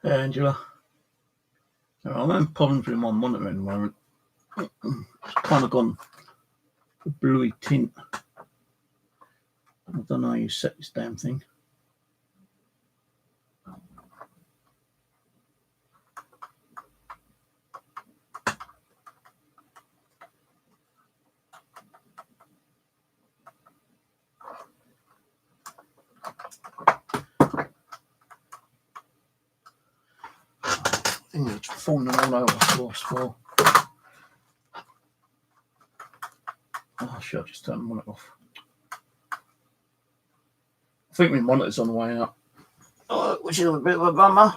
Hey Angela. I'm having problems with my monitor at the moment. It's kind of gone a bluey tint. I don't know how you set this damn thing. I think it's falling all over the floor as well. Oh shit, I just turned the monitor off. I think my monitor's on the way out. Which is a bit of a bummer.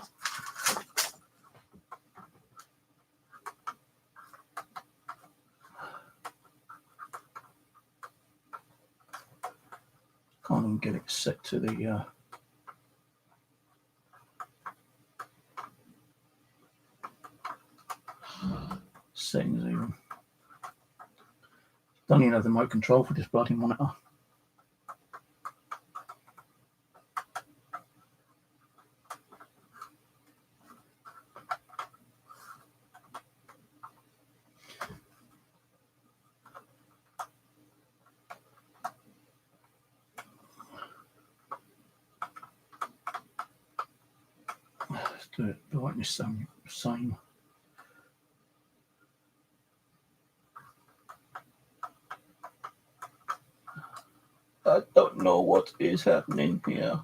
Can't even get it set to the settings even. Don't even have the remote control for this bloody monitor. Let's do it. The brightness same. I don't know what is happening here.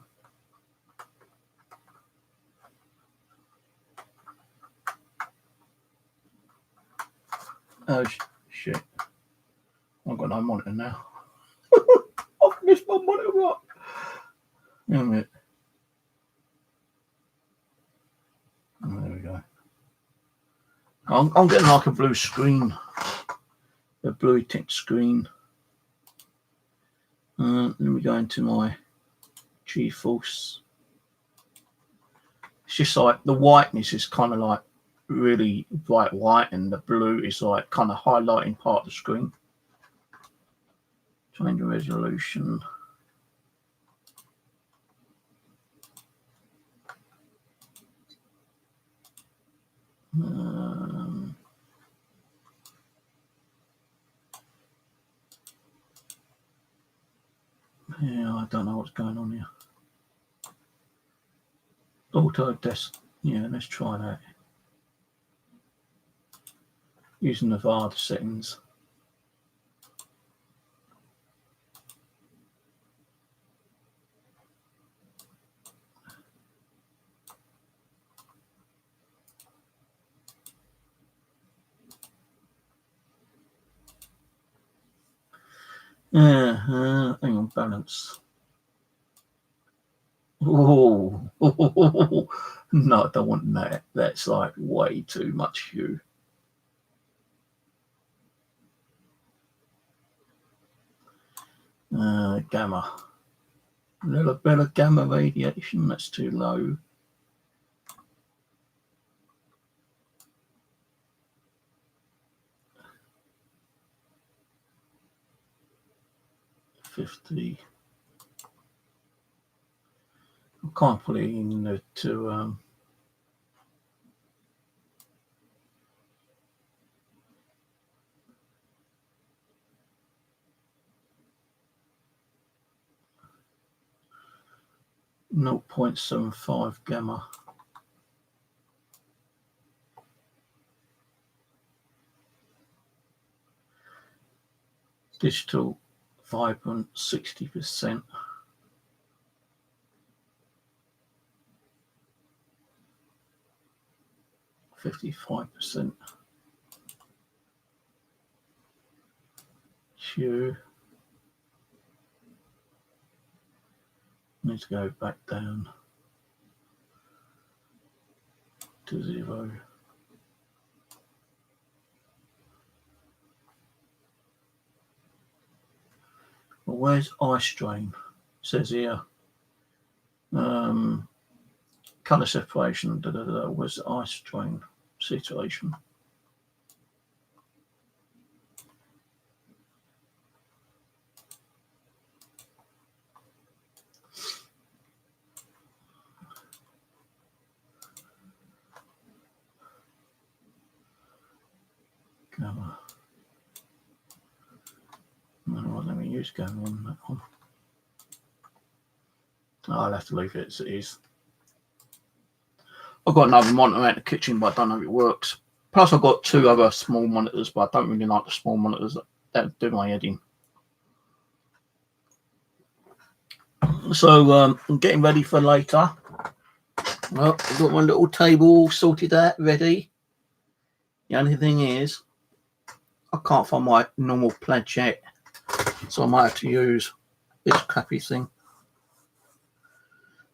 Oh shit. I've got no monitor now. I've missed my monitor up. Wait a minute. Oh, there we go. I'm getting like a blue screen. A bluey tint screen. Let me go into my GeForce. It's just like the whiteness is kind of like really bright white, and the blue is like kind of highlighting part of the screen. Change the resolution. Yeah, I don't know what's going on here. Auto desk. Yeah, let's try that. Using the VAR settings. Hang on, balance. Oh, no, I don't want that. That's like way too much hue. Gamma. A little bit of gamma radiation, that's too low. $50. I can't put it in to 0.75 gamma. Digital vibrant 60%. 55%. Hue. Need to go back down to 0. Well, where's eye strain? It says here. Color separation. Where's the eye strain situation? Oh, let me use going on that one. Oh, I'll have to leave it as it is. I've got another monitor in the kitchen, but I don't know if it works. Plus, I've got 2 other small monitors, but I don't really like the small monitors that do my head in. So, I'm getting ready for later. Well, I've got my little table all sorted out, ready. The only thing is, I can't find my normal planchette, so I might have to use this crappy thing.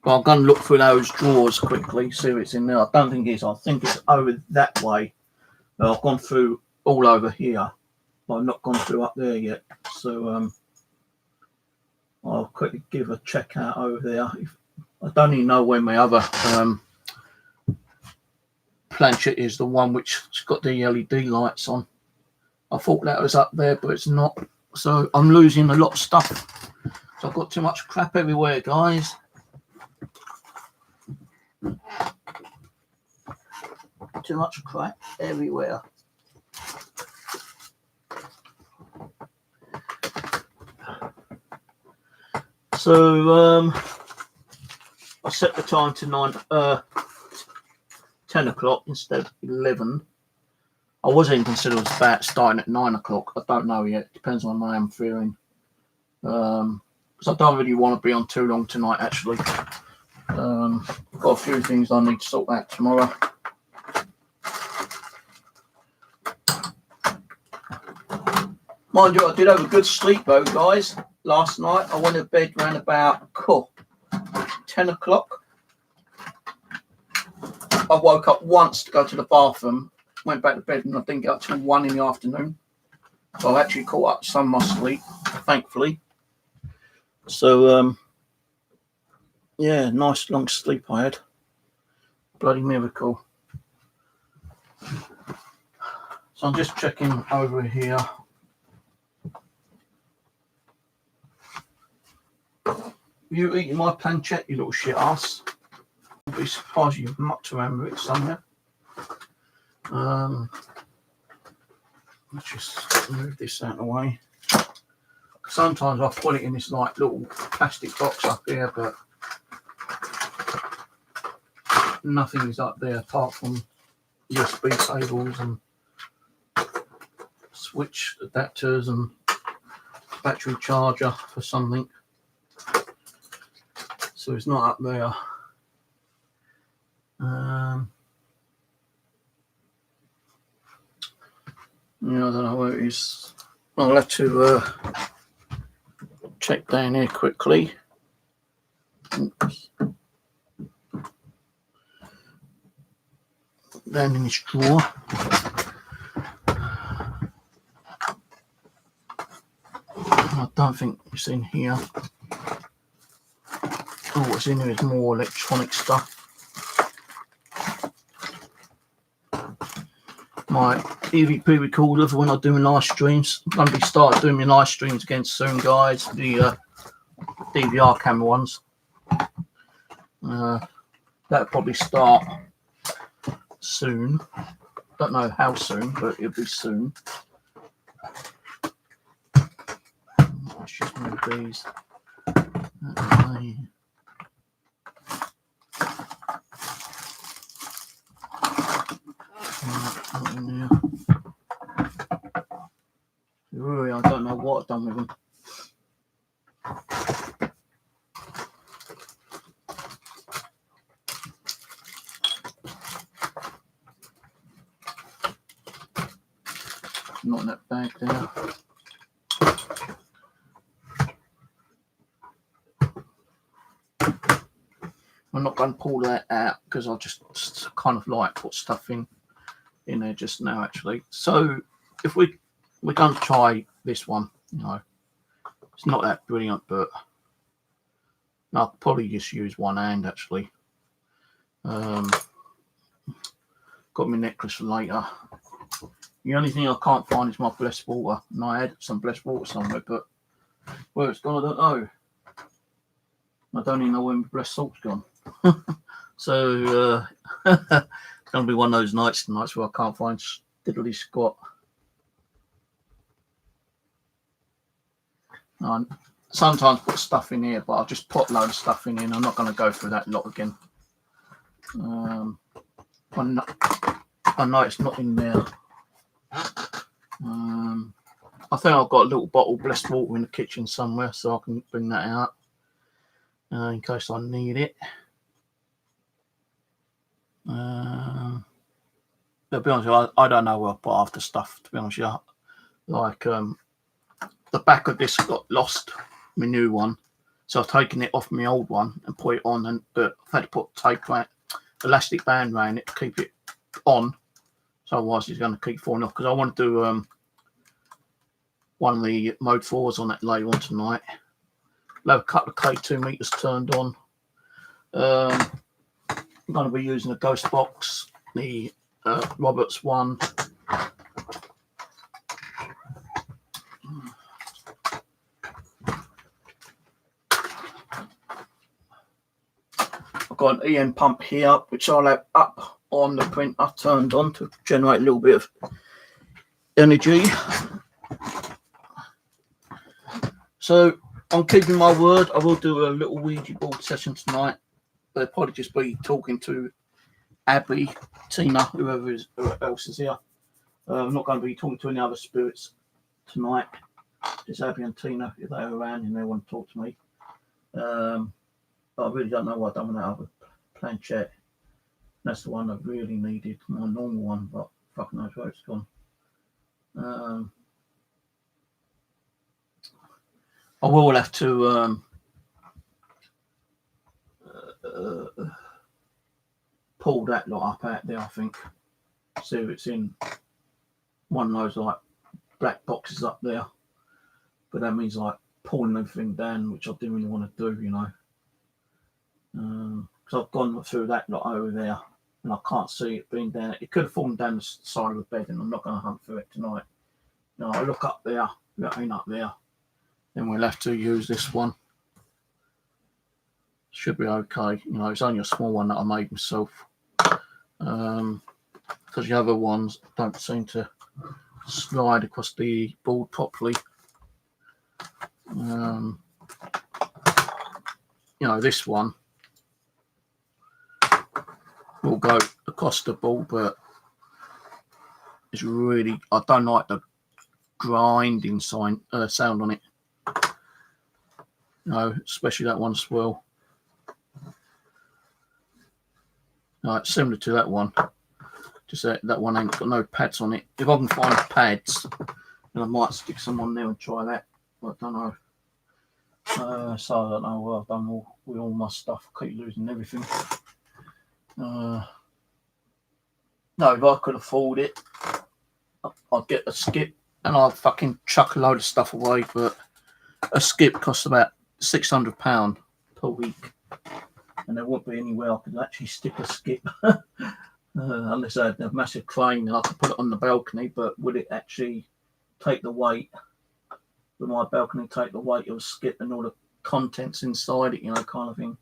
But I'm going to look through those drawers quickly, see what's in there. I don't think it is. I think it's over that way. I've gone through all over here, but I've not gone through up there yet. So I'll quickly give a check out over there. I don't even know where my other planchette is, the one which has got the LED lights on. I thought that was up there, but it's not. So I'm losing a lot of stuff. So I've got too much crap everywhere, guys. Too much crap everywhere. So I set the time to 10 o'clock instead of 11. I was even considering about starting at 9 o'clock. I don't know yet. Depends on how I'm feeling. Because I don't really want to be on too long tonight, actually. I've got a few things I need to sort out tomorrow. Mind you, I did have a good sleep though, guys. Last night I went to bed around about 10 o'clock. I woke up once to go to the bathroom, went back to bed, and I didn't get up till 1 in the afternoon. So I actually caught up some of my sleep, thankfully. So yeah, nice long sleep I had. Bloody miracle. So I'm just checking over here. You eating my planchette, you little shit ass. I'll be surprised you've mucked around with it somewhere. Let's just move this out of the way. Sometimes I put it in this like little plastic box up here, but nothing is up there apart from USB cables and switch adapters and battery charger for something. So it's not up there. Yeah, I don't know where it is. I'll have to check down here quickly. Oops. Down in this drawer. I don't think it's in here. Oh, what's in here is more electronic stuff. My EVP recorder for when I do my live streams. I'm going to be starting doing my live streams again soon, guys. The DVR camera ones. That'll probably start soon. Don't know how soon, but it'll be soon. Let's just move these. Really, I don't know what I've done with them. Not in that bag there. I'm not going to pull that out because I just kind of like put stuff in there just now, actually. So if we're going to try this one, you know, it's not that brilliant, but I'll probably just use one hand, actually. Got my necklace for later. The only thing I can't find is my blessed water. And I had some blessed water somewhere, but where it's gone, I don't know. I don't even know where my blessed salt's gone. So it's going to be one of those nights tonight where I can't find diddly squat. I sometimes put stuff in here, but I'll just put a load of stuff in here, and I'm not going to go through that lot again. I know it's not in there. I think I've got a little bottle of blessed water in the kitchen somewhere, so I can bring that out in case I need it. To be honest with you, I don't know where I put after stuff, to be honest with you. Like, the back of this got lost, my new one. So I've taken it off my old one and put it on, but I've had to put tape, elastic band around it to keep it on. So otherwise it's going to keep falling off. Because I want to do one of the Mode 4s on that later on tonight. I'll have a couple of K2 meters turned on. I'm going to be using a ghost box, the Roberts one. I've got an EM pump here, which I'll have up on the printer turned on to generate a little bit of energy. So I'm keeping my word. I will do a little Ouija board session tonight. They'll probably just be talking to Abby, Tina, whoever else is here. I'm not going to be talking to any other spirits tonight. Just Abby and Tina, if they're around and they want to talk to me. But I really don't know what I've done with that other planchette. That's the one I really needed, my normal one, but fucking knows where it's gone. I will have to pull that lot up out there, I think. See if it's in one of those like black boxes up there. But that means like pulling everything down, which I didn't really want to do, you know. Because I've gone through that lot over there and I can't see it being down. It could have fallen down the side of the bed, and I'm not going to hunt for it tonight. You know, I look up there, it ain't up there. Then we'll have to use this one. Should be okay. You know, it's only a small one that I made myself. Because the other ones don't seem to slide across the board properly. You know, this one will go across the board, but it's really, I don't like the grinding sound on it. You know, especially that one as well. It's similar to that one. Just that one ain't got no pads on it. If I can find pads, then I might stick some on there and try that. But I don't know. So I don't know what I've done with all my stuff. I keep losing everything. No, if I could afford it, I'd get a skip and I'd fucking chuck a load of stuff away. But a skip costs about £600 per week. And there wouldn't be anywhere I could actually stick a skip. Unless I had a massive crane and I could put it on the balcony. But would it actually take the weight? Would my balcony take the weight of a skip and all the contents inside it, you know, kind of thing?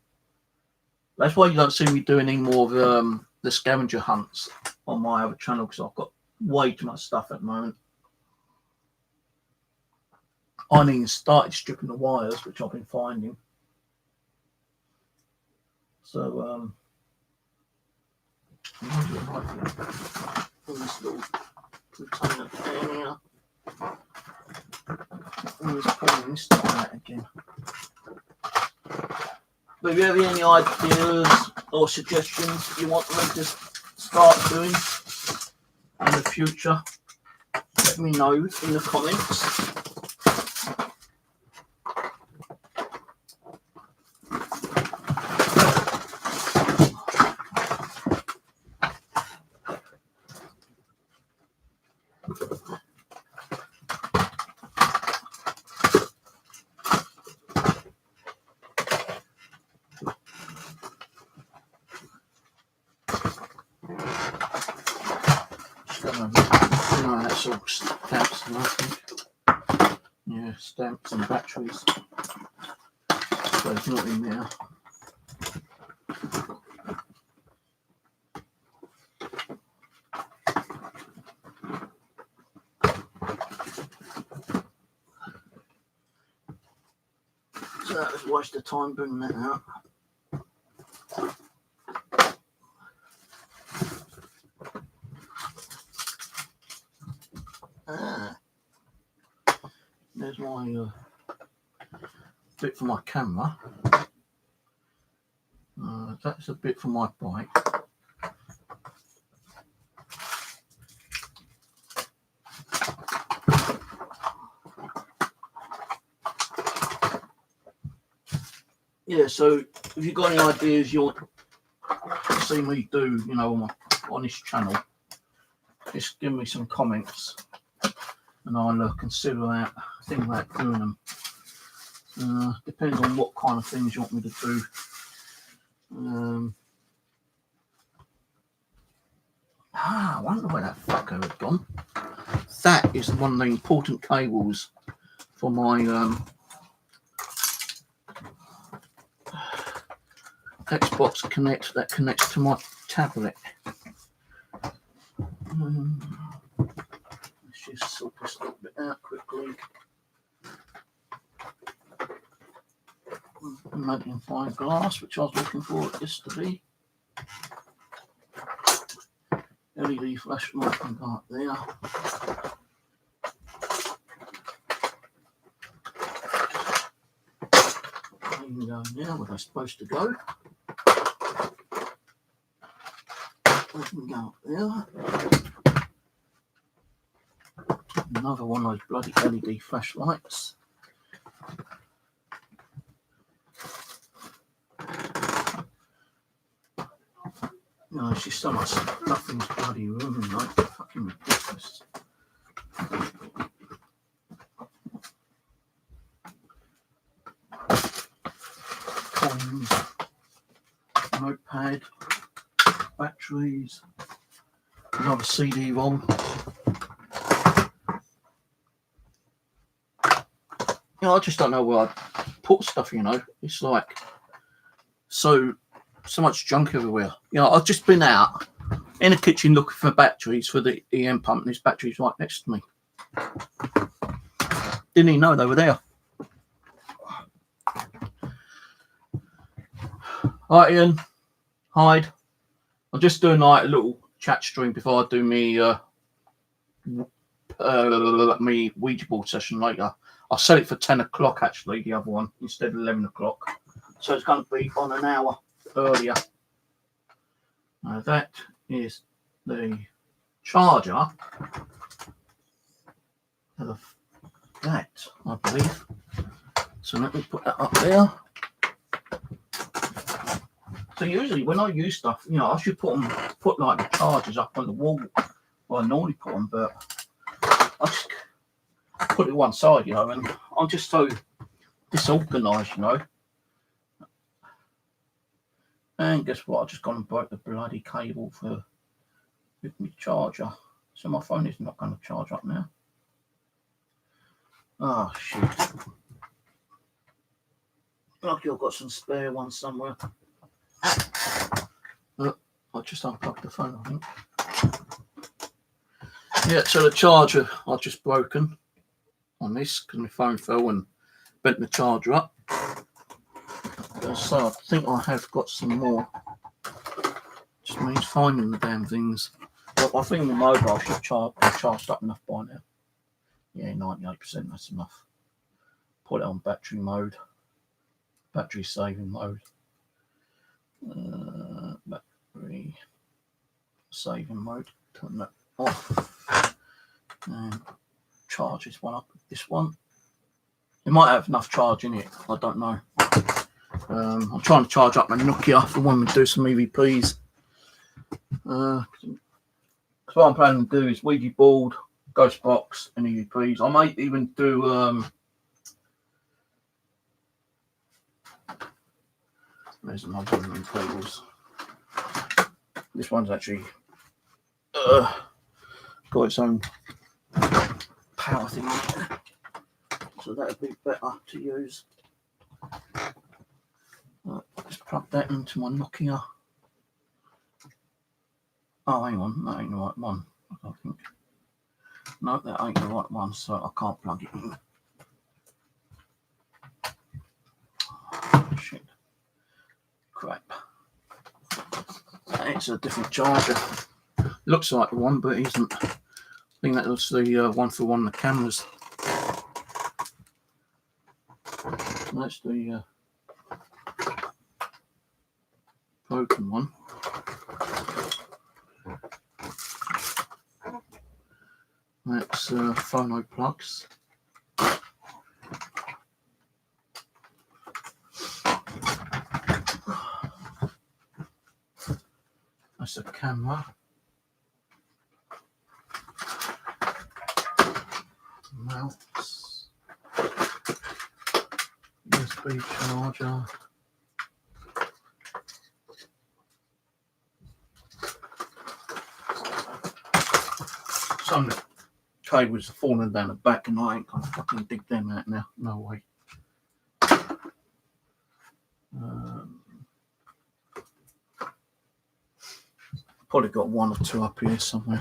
That's why you don't see me doing any more of the scavenger hunts on my other channel, because I've got way too much stuff at the moment. I ain't even started stripping the wires, which I've been finding. So, this little container down here. Always pulling this stuff out again. But if you have any ideas or suggestions you want me to start doing in the future, let me know in the comments. No, that's all stamps, I think. Yeah, stamps and batteries. So it's not in there. that was a waste of time bringing that out. There's my bit for my camera. That's a bit for my bike. Yeah, so if you've got any ideas you want to see me do, you know, on this channel, just give me some comments and I'll consider that, think about doing them. Depends on what kind of things you want me to do. I wonder where that fucker had gone. That is one of the important cables for my Xbox Connect that connects to my tablet. Let's just sort this little bit out quickly. Magnifying glass, which I was looking for yesterday. LED flashlight can go up there. There you go now, where they're supposed to go. They can go up there. Another one of those bloody LED flashlights. No, it's just so much stuff in this bloody room, like fucking ridiculous. Coins, notepad, batteries, another CD-ROM. You know, I just don't know where I put stuff, you know. It's like so much junk everywhere. You know, I've just been out in the kitchen looking for batteries for the EM pump, and this battery's right next to me. Didn't even know they were there. Alright, Ian, Hyde. I'm just doing like a little chat stream before I do me me Ouija board session later. I'll set it for 10 o'clock actually, the other one, instead of 11 o'clock. So it's going to be on an hour earlier. Now that is the charger of that, I believe. So let me put that up there. So usually when I use stuff, you know, I should put like the chargers up on the wall where I normally put them, but I just put it one side, you know, and I'm just so disorganised, you know. And guess what? I just gone and broke the bloody cable with my charger. So my phone is not going to charge up now. Oh, shit. Lucky I've got some spare ones somewhere. Look, I just unplugged the phone, I think. Yeah, so the charger I've just broken on this because my phone fell and bent the charger up. So I think I have got some more. Just means finding the damn things. But I think the mobile should charged up enough by now. Yeah, 98%, that's enough. Put it on battery mode. Battery saving mode. Battery saving mode. Turn that off. And charge this one up with this one. It might have enough charge in it, I don't know. I'm trying to charge up my Nokia for when we do some EVPs. Because what I'm planning to do is Ouija board, ghost box, and EVPs. I might even do. There's another one of them cables. This one's actually got its own power thing on it, so that would be better to use. Just plug that into my Nokia. Oh, hang on, that ain't the right one, I think. No, that ain't the right one, so I can't plug it in. Shit. Crap. It's a different charger. Looks like the one, but it isn't. I think that was the one for one of the cameras. That's the broken one. That's phono plugs. That's a camera. Mouse. USB charger. Some of the cables are falling down the back and I ain't gonna fucking dig them out now. No way. Probably got one or two up here somewhere.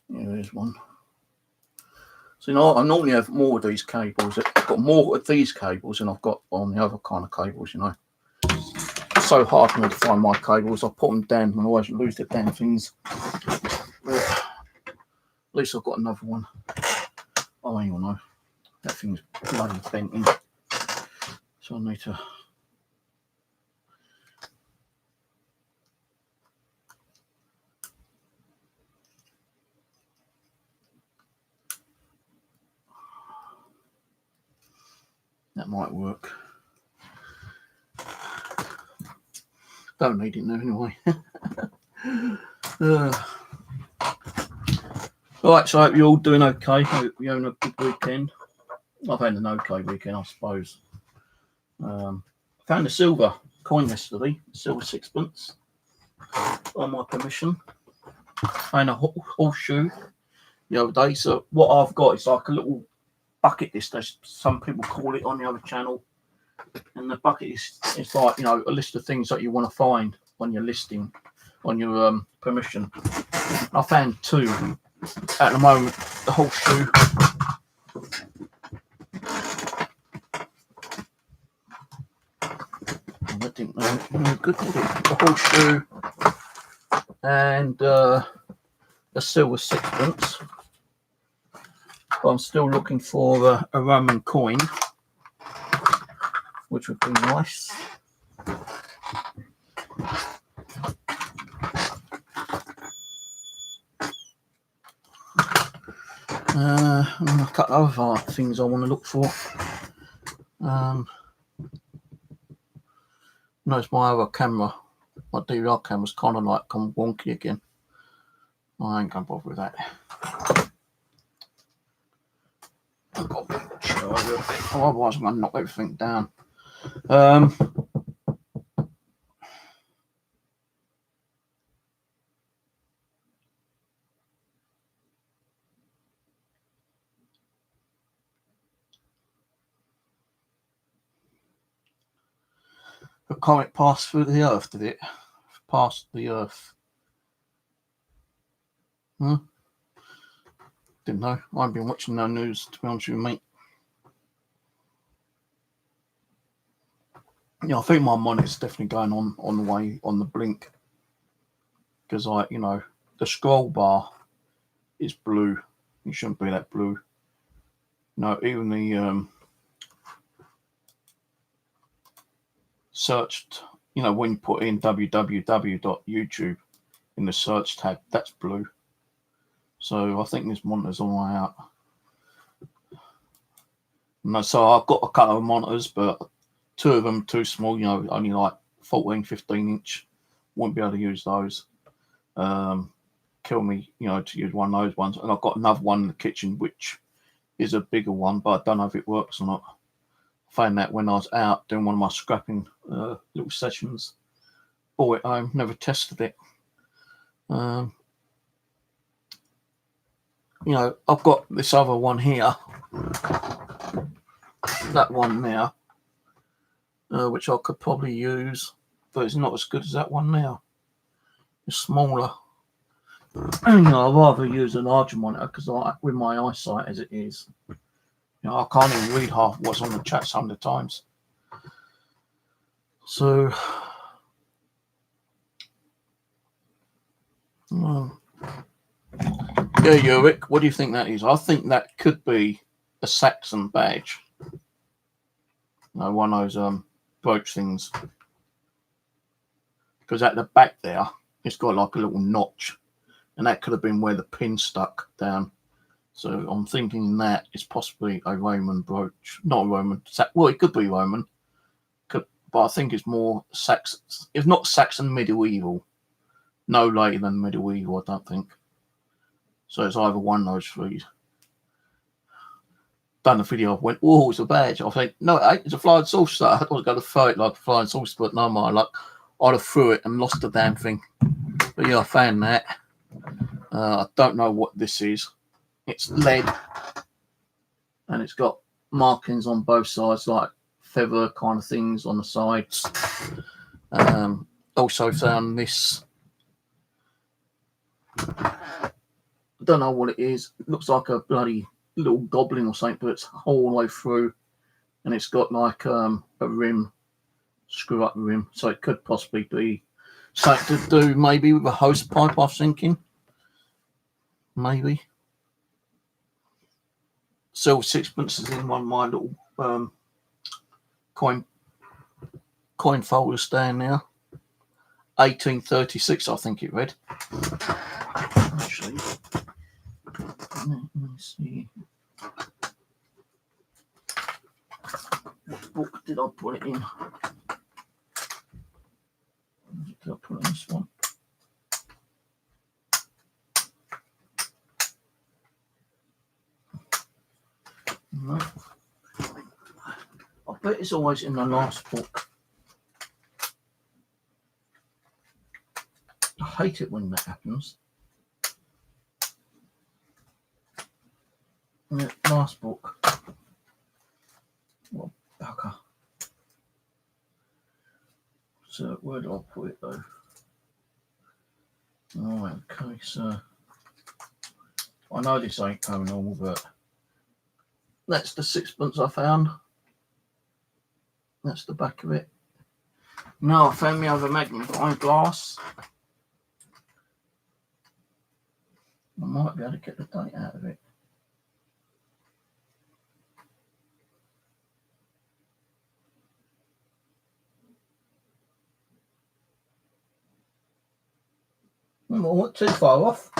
Yeah, there's one. So, you know, I normally have more of these cables. I've got more of these cables than I've got on the other kind of cables, you know. It's so hard for me to find my cables. I put them down and I always lose the damn things. But at least I've got another one. Oh, hang on, no. That thing's bloody bent in. So I need to... That might work. Don't need it now anyway. Right, so I hope you're all doing okay. Hope you're having a good weekend. I've had an okay weekend, I suppose. Found a silver coin yesterday, silver sixpence, on my permission. And a horseshoe the other day. So what I've got is like a little bucket list, as some people call it on the other channel. And the bucket is, it's like, you know, a list of things that you want to find on your listing, on your permission. I found two at the moment. The horseshoe. I didn't know good with it. The horseshoe and a silver sixpence. But I'm still looking for a Roman coin, which would be nice. And a couple of other things I want to look for. Notice my other camera, my DVR camera's kind of like gone wonky again. I ain't gonna bother with that. I've got a charger. Oh, otherwise I'm gonna knock everything down. The comet passed through the earth, did it? Past the earth. Didn't know. I haven't been watching no news, to be honest with you, mate. Yeah, I think my monitor's definitely going on the way, on the blink. Because, you know, the scroll bar is blue. It shouldn't be that blue. No, even the searched, you know, when you put in www.youtube in the search tab, that's blue. So I think this monitor's on the way out. No, so I've got a couple of monitors, but two of them too small, you know, only like 14, 15 inch. Won't be able to use those. Kill me, you know, to use one of those ones. And I've got another one in the kitchen, which is a bigger one, but I don't know if it works or not. I found that when I was out doing one of my scrapping little sessions. Bought it home, never tested it. You know, I've got this other one here, that one there, which I could probably use, but it's not as good as that one now. It's smaller. And, I'd rather use a larger monitor because with my eyesight as it is, I can't even read half what's on the chat some of the times. So, yeah, Ulrich, what do you think that is? I think that could be a Saxon badge. One of those brooch things. Because at the back there, it's got like a little notch. And that could have been where the pin stuck down. So I'm thinking that is possibly a Roman brooch. Not Roman. Well, it could be Roman. But I think it's more Saxon. If not Saxon, medieval. No later than medieval, I don't think. So it's either one of those three. Done a video, went, oh, it's a badge. I think, no, it ain't. It's a flying saucer. I was going to throw it like a flying saucer, but no, I'd have threw it and lost the damn thing. But yeah, I found that. I don't know what this is. It's lead, and it's got markings on both sides, like feather kind of things on the sides. Also found this. I don't know what it is. It looks like a bloody little goblin or something, but it's all the way through, and it's got like a rim, screw up rim, so it could possibly be something to do maybe with a hose pipe, I'm thinking. Maybe. Silver sixpences in one of my little coin folders down there. 1836, I think it read. Actually, let me see. What book did I put it in? Did I put it in this one? No. I bet it's always in the last book. I hate it when that happens. The last book. What a bugger. So where do I put it though? Oh, okay, so I know this ain't paranormal, but that's the sixpence I found. That's the back of it. Now I found me other magnifying glass. I might be able to get the date out of it. I wasn't too far off.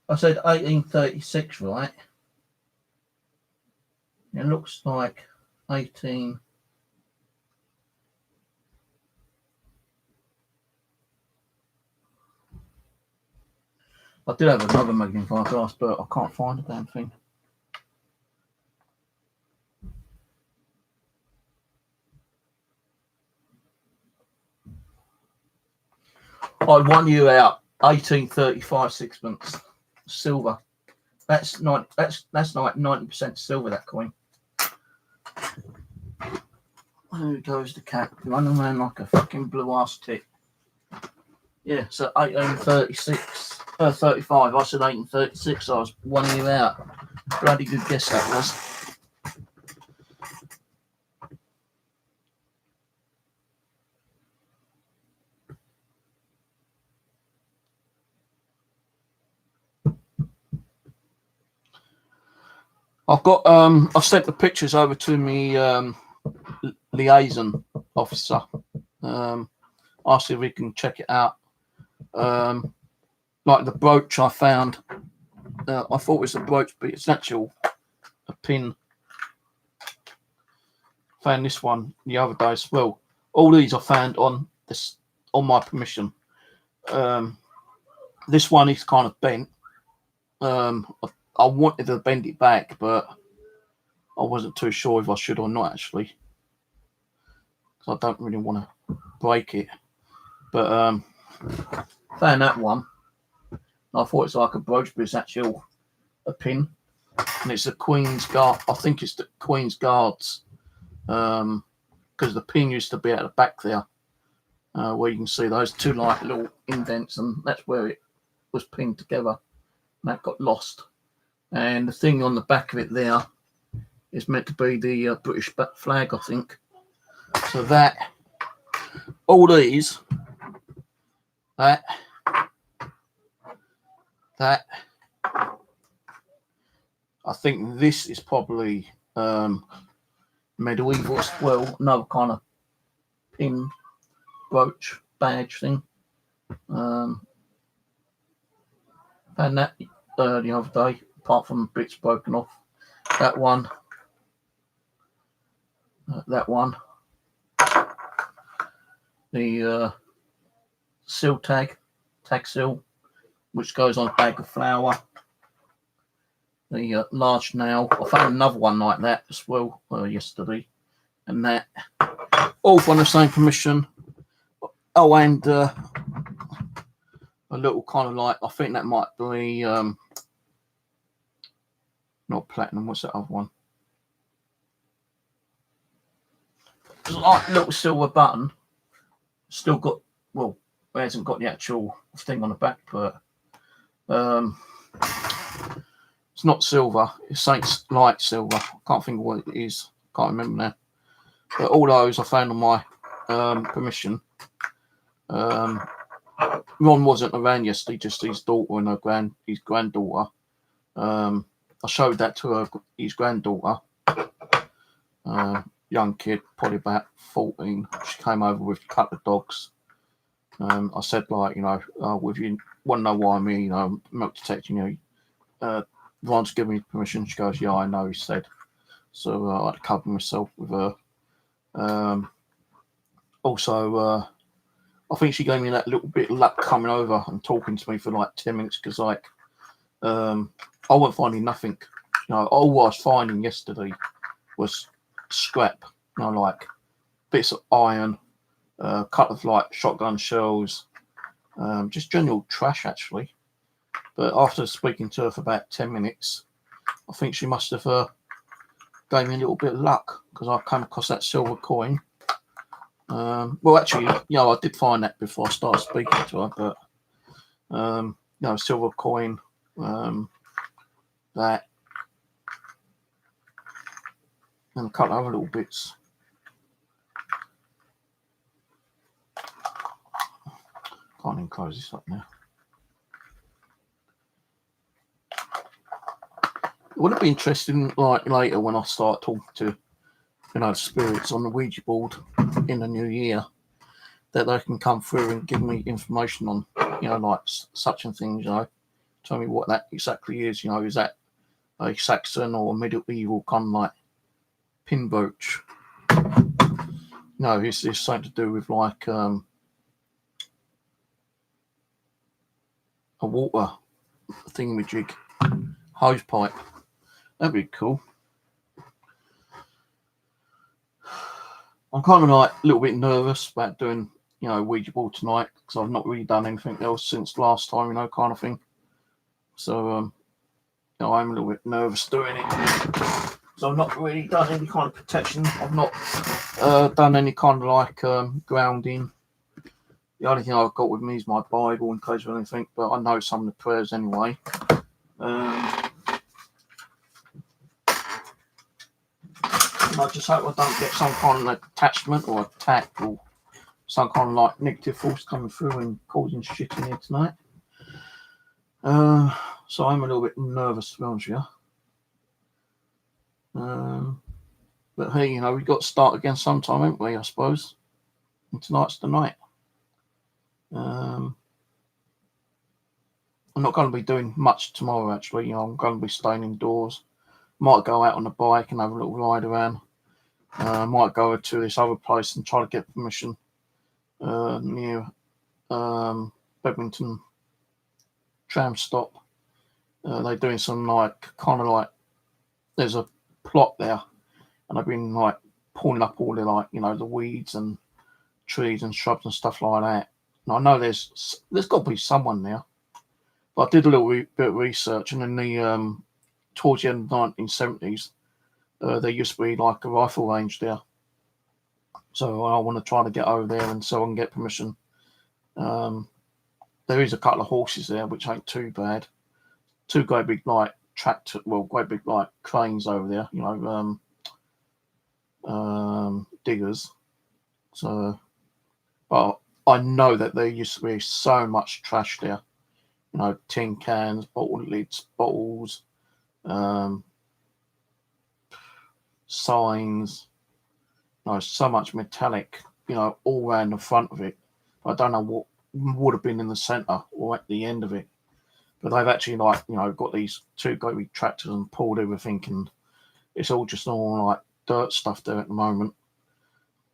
I said 1836, right? It looks like 18. I did have another magnifying glass, but I can't find the damn thing. I won you out. 1835 sixpence, silver. That's like 90% silver. That coin. There goes the cat running around like a fucking blue ass tit. Yeah, so 1836, 35. I said 1836. I was one you out. Bloody good guess that was. I've sent the pictures over to me liaison officer. Asked if we can check it out. Like the brooch I found, I thought it was a brooch, but it's actually a pin. Found this one the other day as well. All these I found on my permission. This one is kind of bent. I wanted to bend it back, but I wasn't too sure if I should or not actually. Because I don't really want to break it. But found that one. I thought it's like a brooch, but it's actually a pin. And it's the Queen's Guard. I think it's the Queen's Guards. Because the pin used to be at the back there. where you can see those two like little indents, and that's where it was pinned together, and that got lost. And the thing on the back of it there is meant to be the British flag, I think. So that, all these, that, I think this is probably medieval as well, another kind of pin, brooch, badge thing. Found that the other day, apart from bits broken off. That one, the seal tag seal, which goes on a bag of flour. The large nail. I found another one like that as well yesterday, and that all from the same permission. Oh, and a little kind of like, I think that might be not platinum. What's that other one? It's like a little silver button. Still got, well, it hasn't got the actual thing on the back, but it's not silver. It's light silver. I can't think of what it is. Can't remember now. But all those I found on my permission. Ron wasn't around yesterday, just his daughter and his granddaughter. I showed that to his granddaughter. Young kid, probably about 14. She came over with a couple of dogs. I said, like, you know, if you want to know why I'm here, you know, milk detecting, Ron's given me permission. She goes, yeah, I know, he said. So I had to cover myself with her. Also, I think she gave me that little bit of luck coming over and talking to me for like 10 minutes because, like, I wasn't finding nothing. You know, all I was finding yesterday was scrap, you know, like bits of iron, a couple of like shotgun shells, just general trash actually. But after speaking to her for about 10 minutes, I think she must have gave me a little bit of luck because I came across that silver coin. Well, actually, you know, I did find that before I started speaking to her, but you know, silver coin, that, and a couple of other little bits. Can't even close this up now. Wouldn't it be interesting, like later when I start talking to, you know, spirits on the Ouija board in the new year, that they can come through and give me information on, you know, like such and things, you know, tell me what that exactly is, you know, is that a Saxon or a medieval kind of like pin brooch? No, is this something to do with like a water thingamajig, hose pipe? That'd be cool. I'm kind of like a little bit nervous about doing, you know, Ouija board tonight because I've not really done anything else since last time, you know, kind of thing. So, you know, I'm a little bit nervous doing it. So I've not really done any kind of protection. I've not done any kind of like grounding. The only thing I've got with me is my Bible in case of anything, but I know some of the prayers anyway. I just hope I don't get some kind of like attachment or attack or some kind of like negative force coming through and causing shit in here tonight. So I'm a little bit nervous, to be honest with you. But hey, you know, we've got to start again sometime, haven't we, I suppose? And tonight's the night. I'm not going to be doing much tomorrow, actually. You know, I'm going to be staying indoors. Might go out on the bike and have a little ride around. Might go to this other place and try to get permission near Bedminton tram stop. They're doing some like kind of like, there's a plot there, and I've been like pulling up all the, like, you know, the weeds and trees and shrubs and stuff like that. And I know there's got to be someone there. But I did a little bit of research, and in the towards the end of the 1970s, there used to be like a rifle range there. So I want to try to get over there and so I can get permission. There is a couple of horses there, which ain't too bad. Two great big like tractor, well, great big like cranes over there, diggers. So, but I know that there used to be so much trash there. Tin cans, bottle lids, bottles, signs. So much metallic, all around the front of it. I don't know what would have been in the centre or at the end of it. But they've actually got these two great big tractors and pulled everything, and it's all just all like dirt stuff there at the moment.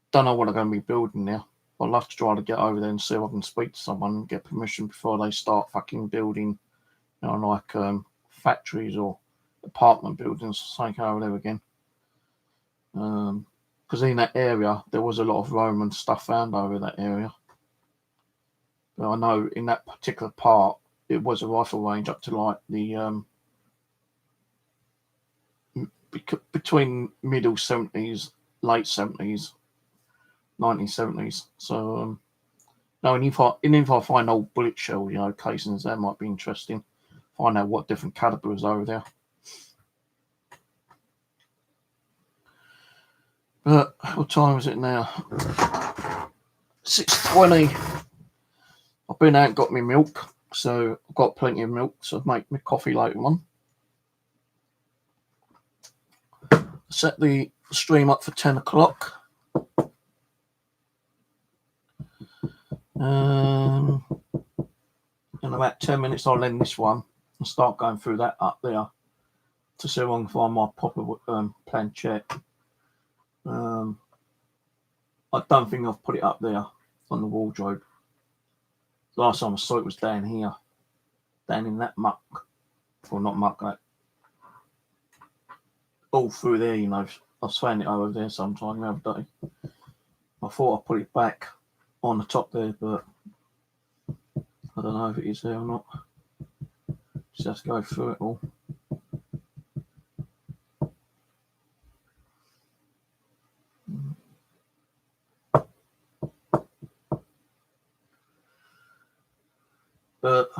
Don't know what they're going to be building there. I'd love to try to get over there and see if I can speak to someone and get permission before they start fucking building, factories or apartment buildings or something over there again. Because in that area there was a lot of Roman stuff found over that area. But I know in that particular part it was a rifle range up to like the between middle 70s, late 70s, 1970s. So and if I find old bullet shell, casings, that might be interesting. Find out what different caliber is over there. But what time is it now? 6:20. I've been out and got my milk, so I've got plenty of milk, so I'll make my coffee later on. Set the stream up for 10 o'clock. In about 10 minutes I'll end this one and start going through that up there to see if I can find my proper planchette. I don't think I've put it up there on the wardrobe. Last time I saw it was down here, down in that muck, or not muck, that all through there. I've found it over there sometime the other day. I thought I put it back on the top there, but I don't know if it is there or not. Just have to go through it all. But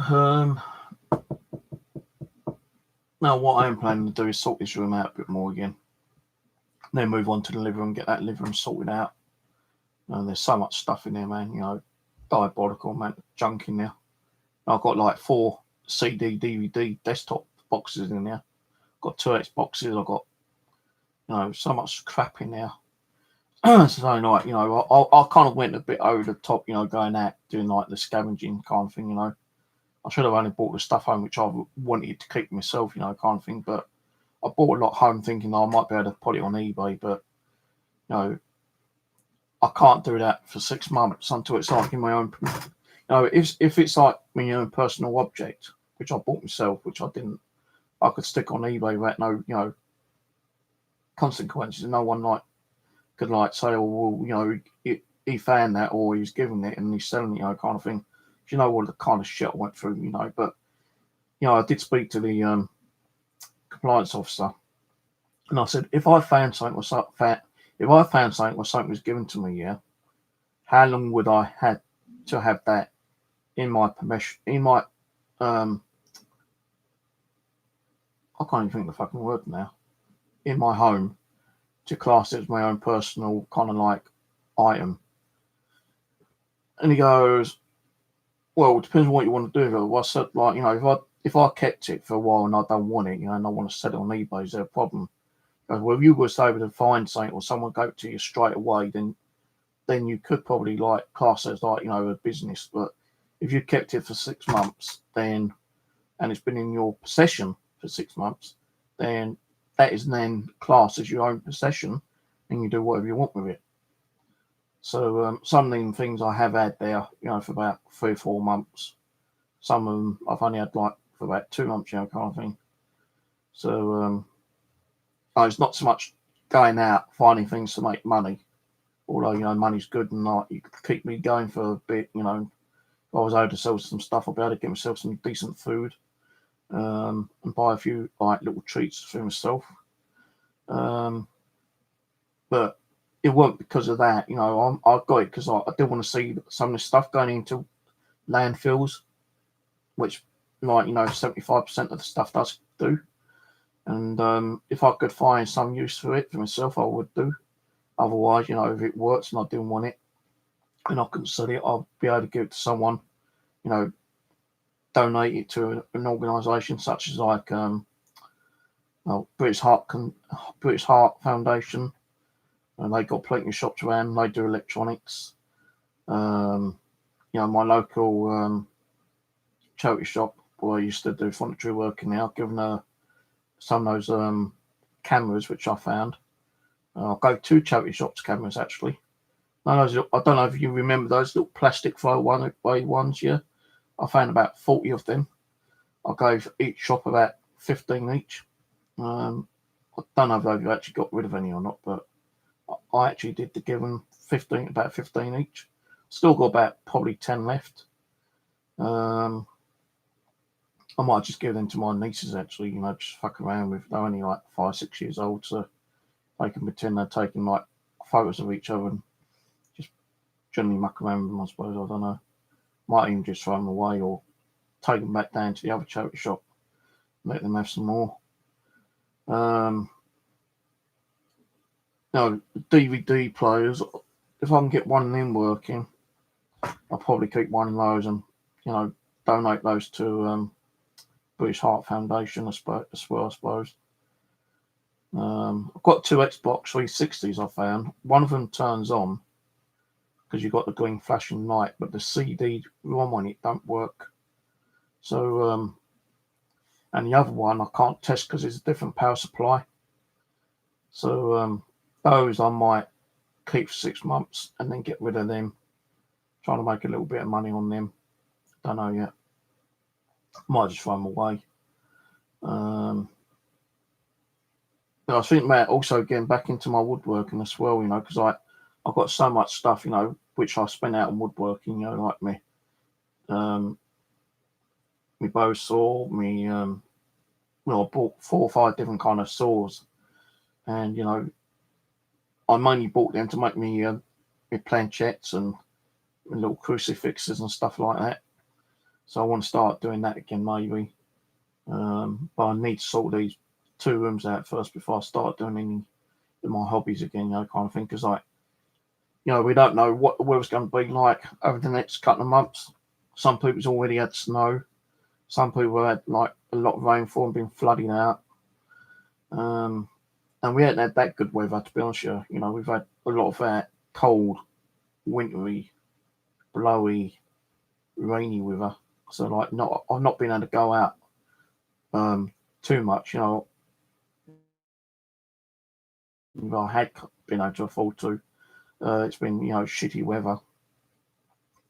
now what I am planning to do is sort this room out a bit more again. Then move on to the living room, get that living room sorted out. There's so much stuff in there, man. Diabolical amount of junk in there. I've got like 4 CD, DVD, desktop boxes in there. I've got 2 Xboxes. I've got, so much crap in there. So I kind of went a bit over the top, going out doing like the scavenging kind of thing. I should have only bought the stuff home which I wanted to keep myself, kind of thing. But I bought a lot home thinking I might be able to put it on eBay, but I can't do that for 6 months until it's like in my own. If it's like my own personal object, which I bought myself, which I didn't, I could stick on eBay without no, consequences. No one could say, oh, well, he found that or he's given it and he's selling it, kind of thing. You know what the kind of shit I went through, But I did speak to the compliance officer, and I said, if I found something or something was given to me, how long would I had to have that in my permission, in my I can't even think of the fucking word now, in my home, to class it as my own personal kind of item? And he goes, well, it depends on what you want to do. Well, I said, if I kept it for a while and I don't want it, and I want to sell it on eBay, is there a problem? He goes, well, if you were able to find something or someone gave it to you straight away, then you could probably class it as a business. But if you kept it for 6 months, and it's been in your possession for 6 months, then that is then classed as your own possession, and you do whatever you want with it. So some of them things I have had there, for about 3 or 4 months. Some of them I've only had for about 2 months, kind of thing. So it's not so much going out finding things to make money, although money's good and you could keep me going for a bit. If I was able to sell some stuff, I'd be able to get myself some decent food, and buy a few little treats for myself. But it weren't because of that. You know, I got it because I did want to see some of the stuff going into landfills, which, like, you know, 75% of the stuff does do. And if I could find some use for it for myself, I would do. Otherwise, you know, if it works and I didn't want it and I couldn't sell it, I'll be able to give it to someone, you know, donate it to an organisation such as like British Heart Foundation, and they got plenty of shops around. They do electronics. You know, my local charity shop where I used to do voluntary work in there, I've given her some of those cameras which I found. I'll go to charity shops cameras actually. I don't know if you remember those little plastic throwaway ones. Yeah, I found about 40 of them. I gave each shop about 15 each. I don't know if they've actually got rid of any or not, but I actually did give them about 15 each. Still got about probably 10 left. I might just give them to my nieces actually, you know, just fuck around with. They're only like 5, 6 years old, so they can pretend they're taking like photos of each other and just generally muck around with them, I suppose. I don't know. Might even just throw them away or take them back down to the other charity shop, let them have some more. No, DVD players. If I can get one of them working, I'll probably keep one of those and, you know, donate those to British Heart Foundation as well, I suppose. I've got 2 Xbox 360s I found. One of them turns on because you've got the green flashing light, but the CD-ROM on it don't work. So, and the other one I can't test because it's a different power supply. So, those I might keep for 6 months and then get rid of them. Trying to make a little bit of money on them. Don't know yet. Might just throw them away. But I think, Matt, also getting back into my woodworking as well, you know, because I've got so much stuff, you know, which I spend out on woodworking, you know, like me bow saw, I bought 4 or 5 different kind of saws, and, you know, I mainly bought them to make me planchettes and little crucifixes and stuff like that. So I want to start doing that again, maybe. But I need to sort these 2 rooms out first before I start doing any of my hobbies again, you know, kind of thing. Because, like, you know, we don't know what the weather's going to be like over the next couple of months. Some people's already had snow. Some people had like a lot of rainfall and been flooding out. And we haven't had that good weather, to be honest with you. You know, we've had a lot of that cold, wintry, blowy, rainy weather. So, like, I've not been able to go out too much, you know. I had been able to afford to. It's been, you know, shitty weather.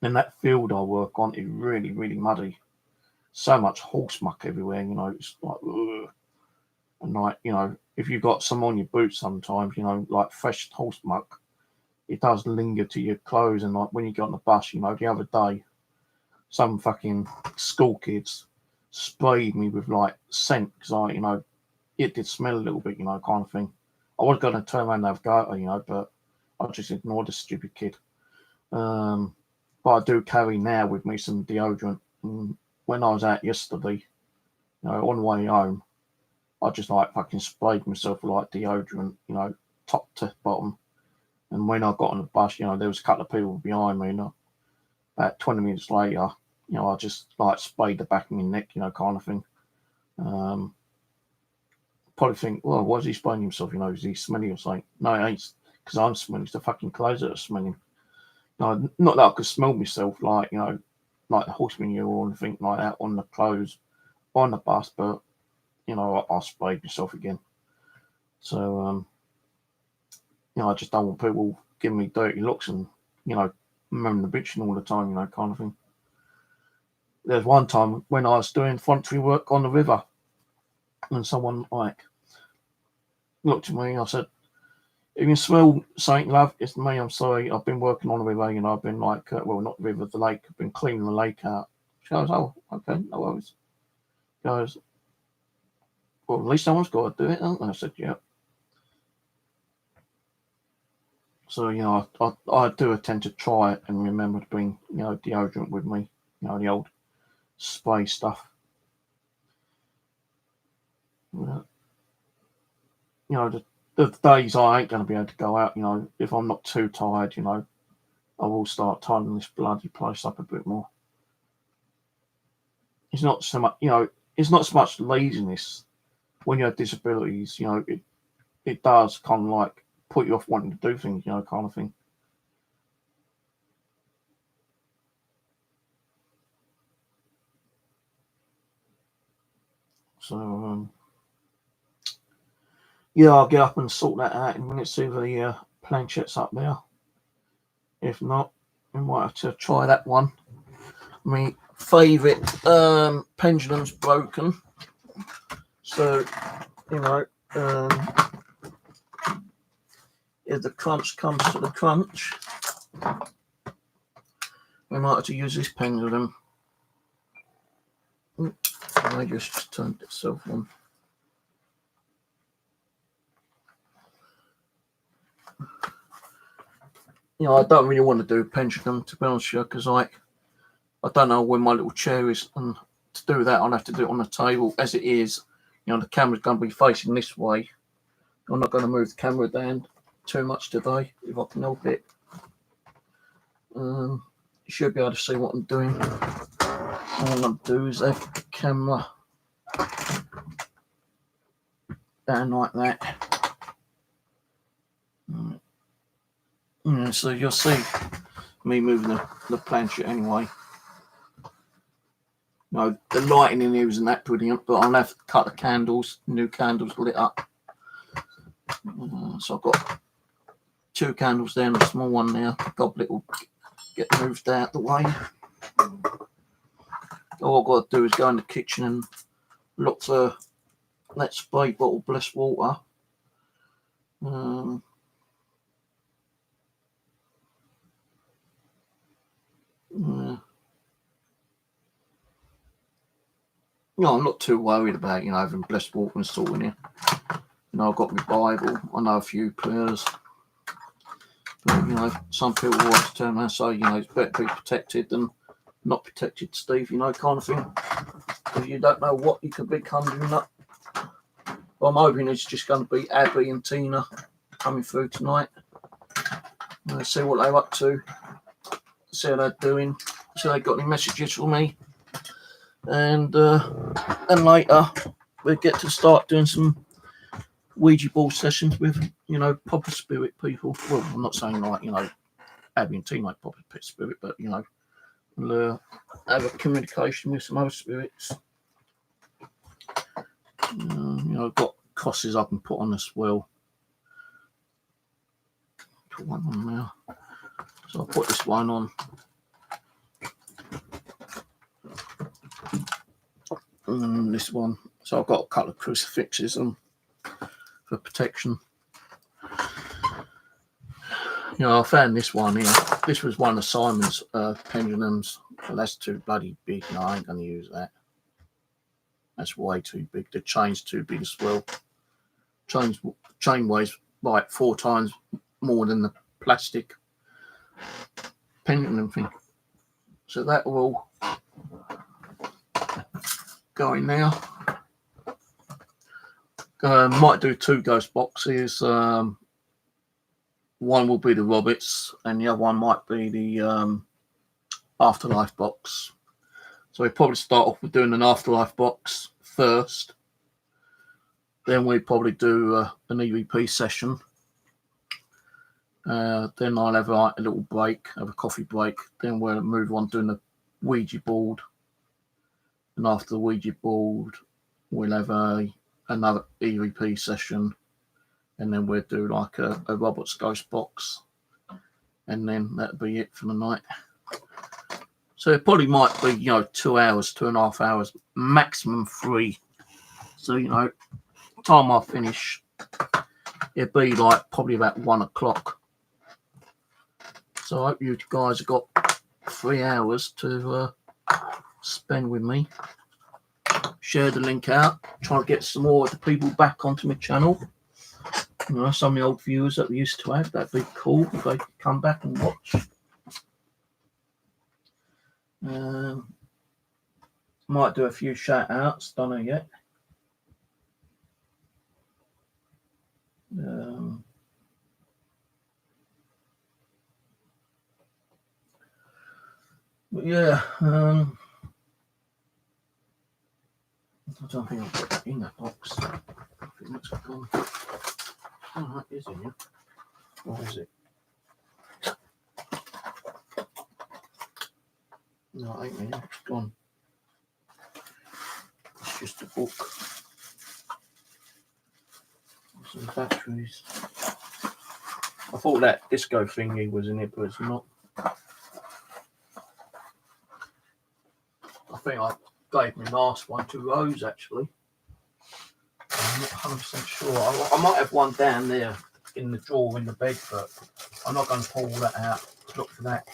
And that field I work on is really, really muddy. So much horse muck everywhere, you know. It's like, ugh. And, like, you know, if you've got some on your boots sometimes, you know, like fresh horse muck, it does linger to your clothes. And, like, when you get on the bus, you know, the other day, some fucking school kids sprayed me with, like, scent because you know, it did smell a little bit, you know, kind of thing. I was going to turn around and have a go at her, you know, but I just ignored the stupid kid. But I do carry now with me some deodorant. And when I was out yesterday, you know, on the way home, I just like fucking sprayed myself with like deodorant, you know, top to bottom. And when I got on the bus, you know, there was a couple of people behind me, and about 20 minutes later, you know, I just like sprayed the back of my neck, you know, kind of thing. Probably think, well, why is he spraying himself? You know, is he smelling or something? No, it ain't because I'm smelling. It's the fucking clothes that are smelling. No, not that I could smell myself, like, you know, like the horse manure or anything like that on the clothes on the bus, but, you know, I sprayed myself again. So, you know, I just don't want people giving me dirty looks and, you know, remembering the bitching all the time, you know, kind of thing. There's one time when I was doing voluntary work on the river, and someone, like, looked at me and I said, if you smell something, love, it's me, I'm sorry, I've been working on the river, you know, I've been like, well, not the river, the lake, I've been cleaning the lake out. She goes, oh, okay, no worries. She goes, well, at least someone's got to do it, haven't they? I said, yeah. So, you know, I do tend to try it and remember to bring, you know, deodorant with me, you know, the old spray stuff. You know, the days I ain't going to be able to go out, you know, if I'm not too tired, you know, I will start tidying this bloody place up a bit more. It's not so much, you know, it's not so much laziness when you have disabilities, you know, it does kind of like put you off wanting to do things, you know, kind of thing. So, yeah, I'll get up and sort that out in a minute, see if the planchette's up there. If not, we might have to try that one. My favourite pendulum's broken. So, you know, if the crunch comes to the crunch, we might have to use this pendulum. I just turned itself on. You know, I don't really want to do a pendulum, to be honest with you, because I don't know where my little chair is, and to do that, I'll have to do it on the table. As it is, you know, the camera's going to be facing this way. I'm not going to move the camera down too much today, if I can help it. You should be able to see what I'm doing. All I'm going to do is have the camera down like that. Yeah, so you'll see me moving the planchette anyway. No, the lighting in here isn't that brilliant, but I'll have to cut the candles, new candles lit up. So I've got 2 candles there and a small one there. Goblet will get moved out the way. All I've got to do is go in the kitchen and look for that spray bottle, blessed water. No, I'm not too worried about, you know, having blessed water and salt in here. You know, I've got my Bible. I know a few prayers. But, you know, some people always turn around and say, you know, it's better to be protected than not protected, Steve, you know, kind of thing. Because you don't know what you could be conjuring up. But I'm hoping it's just going to be Abby and Tina coming through tonight. Let's see what they're up to. See how they're doing. See if they've got any messages for me. And later we'll get to start doing some Ouija board sessions with, you know, proper spirit people. Well, I'm not saying like, you know, Abby and Tina like proper spirit, but, you know, we'll have a communication with some other spirits. You know, I've got crosses I can put on as well. Put one on now. So I'll put this one on. And this one. So I've got a couple of crucifixes on for protection. You know, I found this one here. This was one of Simon's pendulums. Well, that's too bloody big. No, I ain't going to use that. That's way too big. The chain's too big as well. Chain weighs like 4 times more than the plastic pendulum thing. So that will go in now. Might do 2 ghost boxes. One will be the Roberts, and the other one might be the Afterlife box. So we probably start off with doing an Afterlife box first. Then we probably do an EVP session. Then I'll have a little break, have a coffee break. Then we'll move on doing the Ouija board. And after the Ouija board, we'll have another EVP session. And then we'll do like a Robert's Ghost box. And then that'll be it for the night. So it probably might be, you know, 2 hours, 2.5 hours, maximum 3. So, you know, time I finish, it'll be like probably about 1 o'clock. So I hope you guys have got 3 hours to spend with me. Share the link out. Try to get some more of the people back onto my channel. You know, some of the old viewers that we used to have, that'd be cool if they could come back and watch. Might do a few shout outs, don't know yet. But yeah, I don't think I'll put that in that box. I think that's gone. Oh, that is in here. What is it? No, it ain't in here. It's gone. It's just a book. Some batteries. I thought that disco thingy was in it, but it's not. I think I gave my last one to Rose actually. I'm not 100% sure. I might have one down there in the drawer in the bed, but I'm not going to pull that out. Look for that.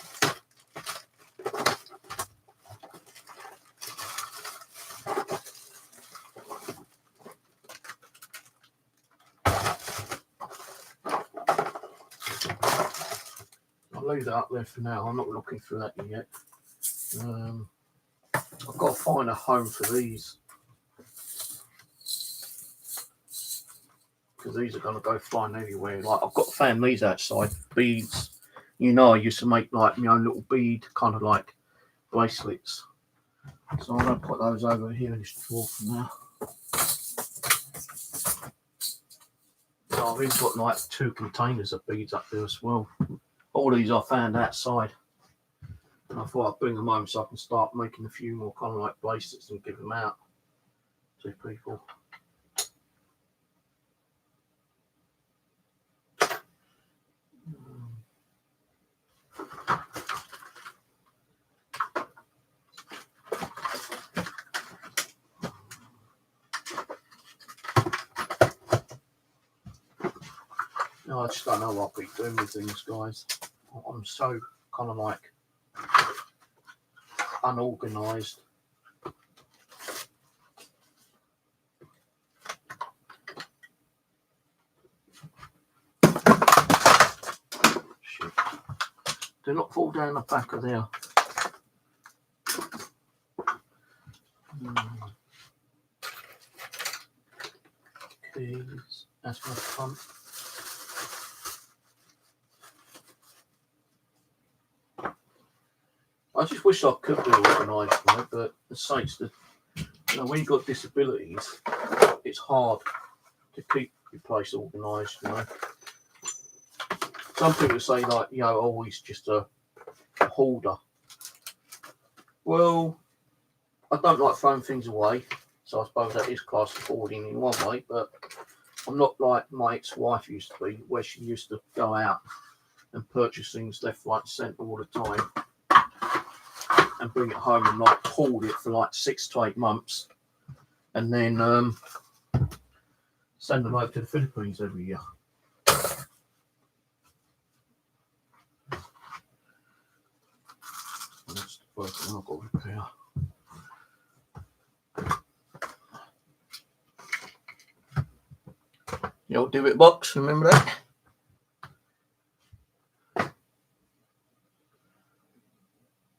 I'll leave that up there for now. I'm not looking for that yet. I've got to find a home for these, because these are going to go flying everywhere. Like, I've got to fan these outside, beads. You know, I used to make like my own little bead kind of like bracelets. So I'm going to put those over here in this drawer for now. So I've even got like 2 containers of beads up there as well. All these I found outside. And I thought I'd bring them home so I can start making a few more kind of like bracelets and give them out to people. No, I just don't know what I'll be doing with things, guys. I'm so kind of like unorganised. Shit. Do not fall down the back of there. Keys. That's my front. I just wish I could be organised, you know, but the saints that, you know, when you've got disabilities, it's hard to keep your place organised, you know. Some people say, like, you know, always just a hoarder. Well, I don't like throwing things away, so I suppose that is classed as hoarding in one way, but I'm not like my ex-wife used to be, where she used to go out and purchase things left, right, and centre all the time, and bring it home and like hoard it for like 6 to 8 months, and then send them over to the Philippines every year. That's working. I've got to repair. The old divot box, remember that?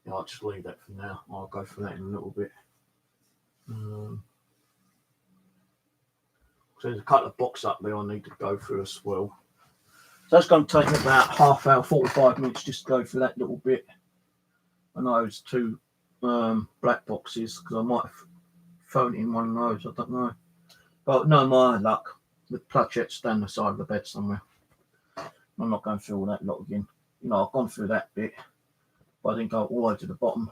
Yeah, I'll just leave that for now. I'll go for that in a little bit. So there's a couple of boxes up there I need to go through as well. So that's going to take me about half hour, 45 minutes just to go through that little bit. I know it's 2 black boxes because I might have thrown it in one of those. I don't know. But no, my luck. The plachettes down the side of the bed somewhere. I'm not going through all that lot again. You know, I've gone through that bit, but I didn't go all the way to the bottom.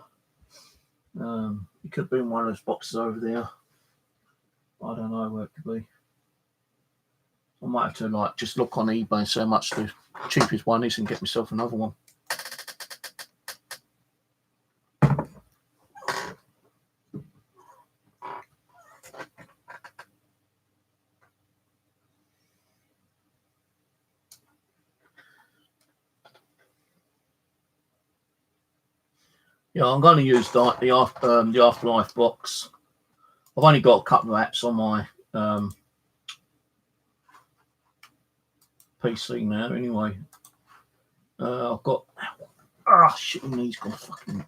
It could be in one of those boxes over there. I don't know where it could be. I might have to like just look on eBay and see how much the cheapest one is and get myself another one. Yeah, I'm going to use the Afterlife box. I've only got a couple of apps on my PC now. Anyway, I've got. Shit, my knee's gone fucking.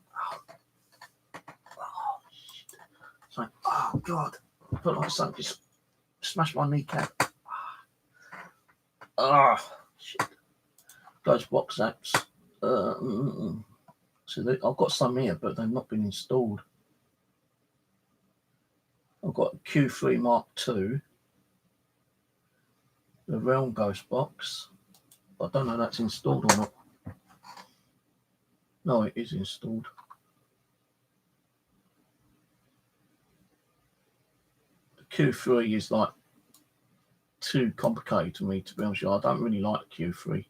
Shit. It's like, oh god, I felt like something just smashed my kneecap. Shit. Those box apps. So I've got some here, but they've not been installed. I've got Q3 Mark II, the Realm Ghost box. I don't know if that's installed or not. No, it is installed. The Q3 is like too complicated to me, to be honest with you. I don't really like the Q3.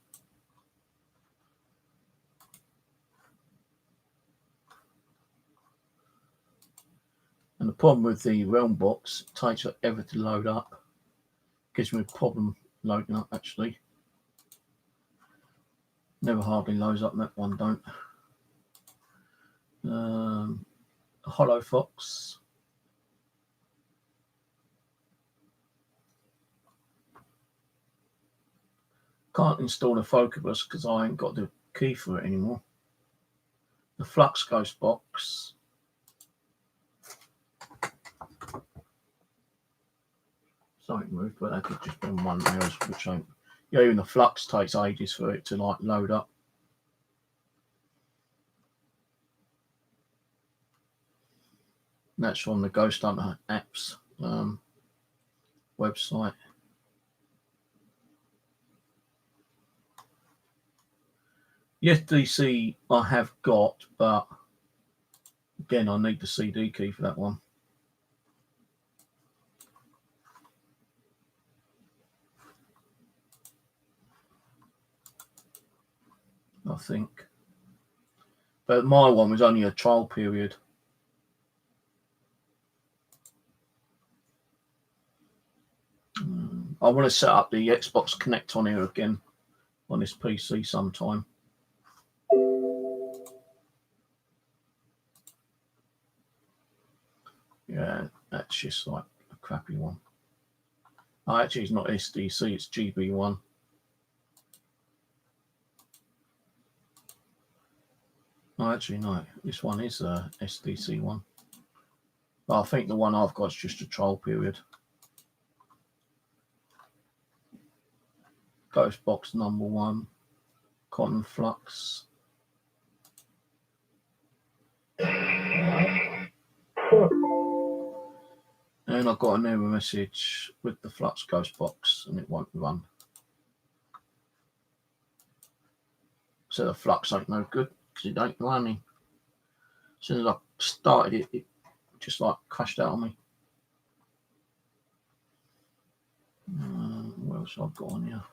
And the problem with the Realm box, it takes forever to load up. Gives me a problem loading up, actually. Never hardly loads up, that one don't. Hollow Fox. Can't install the Focus because I ain't got the key for it anymore. The Flux Ghost box. Something moved, but that could just be one there, which ain't. Yeah, even the Flux takes ages for it to like load up. And that's from the Ghost Hunter apps website. Yes, DC I have got, but again, I need the CD key for that one. I think. But my one was only a trial period. I want to set up the Xbox Connect on here again on this PC sometime. Yeah, that's just like a crappy one. Oh, actually, it's not SDC, it's GB1. Oh, actually, no, this one is a SDC one. But I think the one I've got is just a trial period. Ghost box number 1, Cotton Flux. And I got an error message with the Flux Ghost box and it won't run. So the Flux ain't no good because it ain't running. As soon as I started it, it just like crashed out on me. What else I've got on here?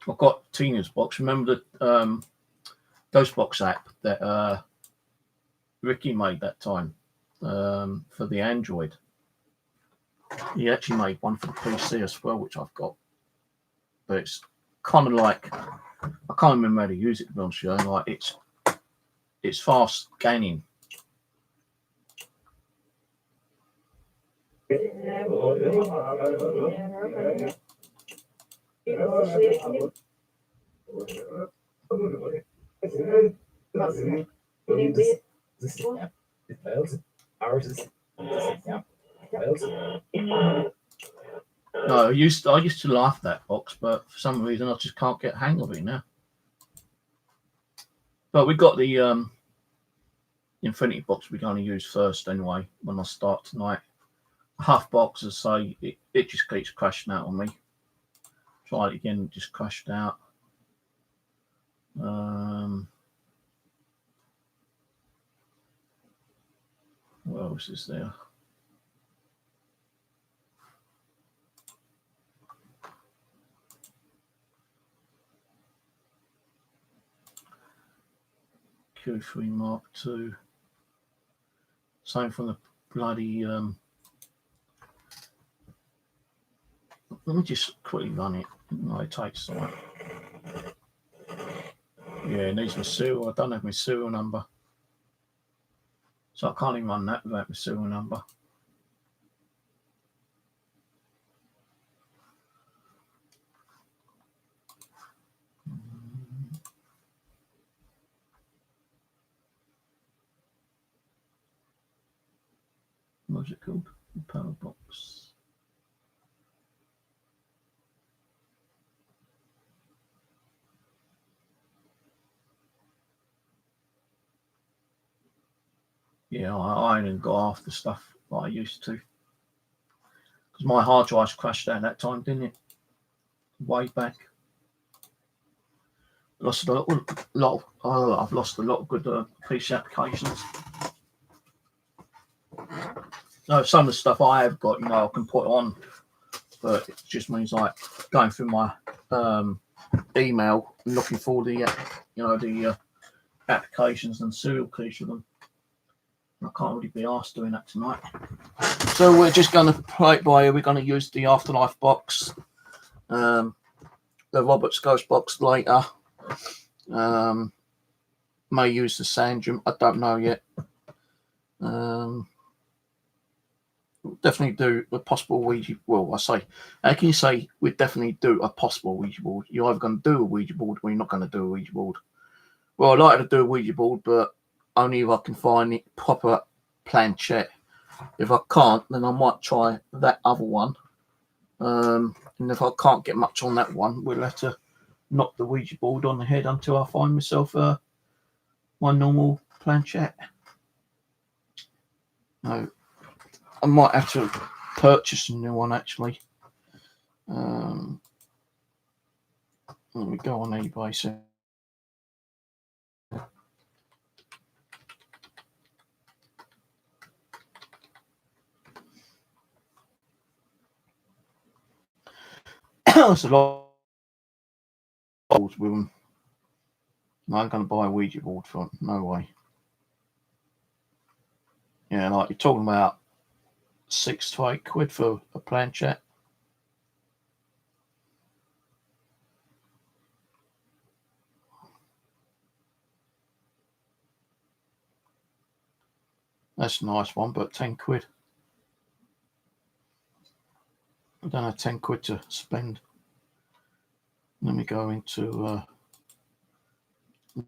I've got Tina's box. Remember the Ghostbox app that Ricky made that time for the Android? He actually made one for the PC as well, which I've got. But it's kind of like, I can't remember how to use it, to be honest with you. Like it's fast scanning. No, I used to laugh at that box, but for some reason I just can't get a hang of it now. But we got the Infinity box we're going to use first anyway when I start tonight. Half box, as I say, it just keeps crashing out on me. Try it again, it just crashed out. What else is there? Q3 Mark II. Same from the bloody Let me just quickly run it. No, it takes like. Yeah, it needs my serial. I don't have my serial number. So I can't even run that without my serial number. What's it called? The power box. Yeah, I ain't got half the stuff like I used to. Because my hard drive crashed out that time, didn't it? Way back. Lost a lot I've lost a lot of good PC applications. No, some of the stuff I have got, I can put on, but it just means like going through my email and looking for the applications and serial keys for them. I can't really be asked doing that tonight. So we're just going to play it by ear. We're going to use the Afterlife box, the Robert's Ghost box later. May use the Sandrum. I don't know yet. Definitely do a possible Ouija. Well, I say, how can you say we definitely do a possible Ouija board? You're either going to do a Ouija board or you're not going to do a Ouija board. Well, I'd like to do a Ouija board, but only if I can find it proper planchette. If I can't, then I might try that other one. And if I can't get much on that one, we'll have to knock the Ouija board on the head until I find myself my normal planchette. No, I might have to purchase a new one actually. Let me go on eBay. So it's a lot with them. No, I'm going to buy a Ouija board for it. No way. Yeah, like you're talking about £6 to £8 for a planchette. That's a nice one, but £10. I don't have £10 to spend. Let me go into